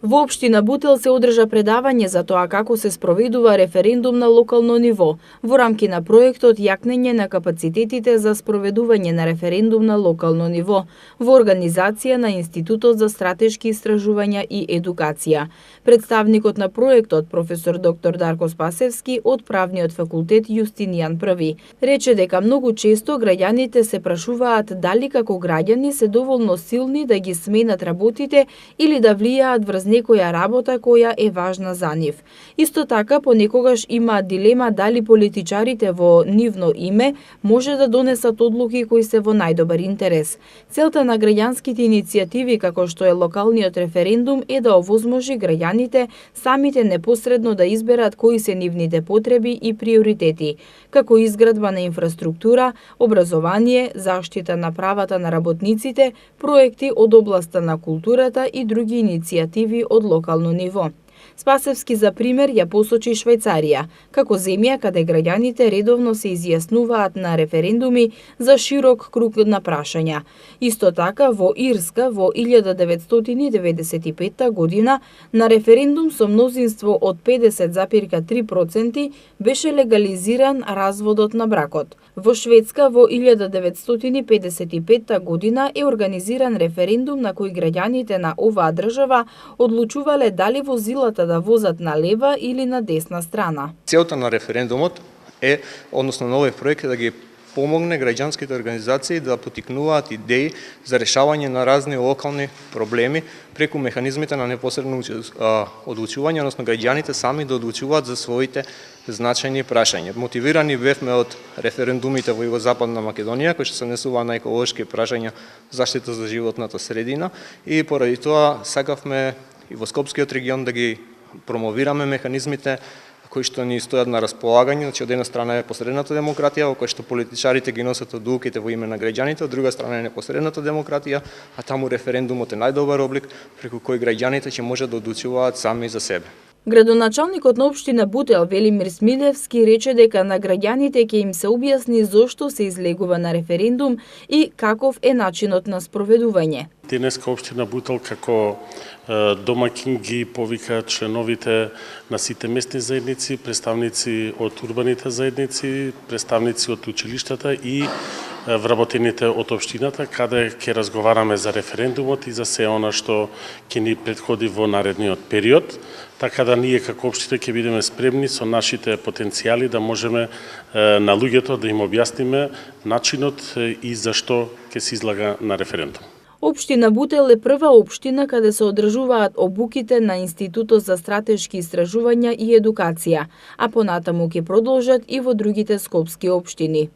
Во општина Бутел се одржа предавање за тоа како се спроведува референдум на локално ниво, во рамки на проектот Јакнење на капацитетите за спроведување на референдум на локално ниво, во организација на Институтот за стратешки истражувања и едукација. Представникот на проектот, професор доктор Дарко Спасевски од Правниот факултет Јустинијан Први, рече дека многу често граѓаните се прашуваат дали како граѓани се доволно силни да ги сменат работите или да влијаат врз некоја работа која е важна за нив. Исто така, понекогаш има дилема дали политичарите во нивно име може да донесат одлуки кои се во најдобар интерес. Целта на граѓанските иницијативи како што е локалниот референдум е да овозможи граѓаните самите непосредно да изберат кои се нивните потреби и приоритети, како изградба на инфраструктура, образование, заштита на правата на работниците, проекти од областа на културата и други иницијативи од локално ниво. Спасевски за пример ја посочи Швајцарија, како земја каде граѓаните редовно се изјаснуваат на референдуми за широк круг на прашања. Исто така, во Ирска во 1995 година на референдум со мнозинство од 50,3% беше легализиран разводот на бракот. Во Шведска во 1955 година е организиран референдум на кој граѓаните на оваа држава одлучувале дали возилата да возат на лева или на десна страна. Целта на референдумот е, односно на овој проект, да ги помогне граѓанските организации да потикнуваат идеи за решавање на разни локални проблеми преку механизмите на непосредно одлучување, односно граѓаните сами да одлучуваат за своите значајни прашања. Мотивирани бевме од референдумите во Југозападна Македонија, кои што се однесува на еколошки прашања, заштита за животната средина, и поради тоа сакавме и во Скопскиот регион да ги промовираме механизмите кои што ни стојат на располагање. Значи, од една страна е посредната демократија, во која што политичарите ги носат одлуките во име на граѓаните, од друга страна е непосредната демократија, а таму референдумот е најдобар облик преку кој граѓаните ќе можат да одлучуваат сами за себе. Градоначалникот на општина Бутел Велимир Смилевски рече дека на граѓаните ќе им се објасни зошто се излегува на референдум и каков е начинот на спроведување. Денеска општина Бутел како домакин ги повика членовите на сите местни заедници, представници од урбаните заедници, представници од училиштата и вработените од општината, каде ќе разговараме за референдумот и за се она што ќе ни претходи во наредниот период, така да ние како општина ќе бидеме спремни со нашите потенцијали да можеме на луѓето да им објасниме начинот и зашто ќе се излага на референдум. Општина Бутел е прва општина каде се одржуваат обуките на Институтот за стратешки истражувања и едукација, а понатаму ќе продолжат и во другите скопски општини.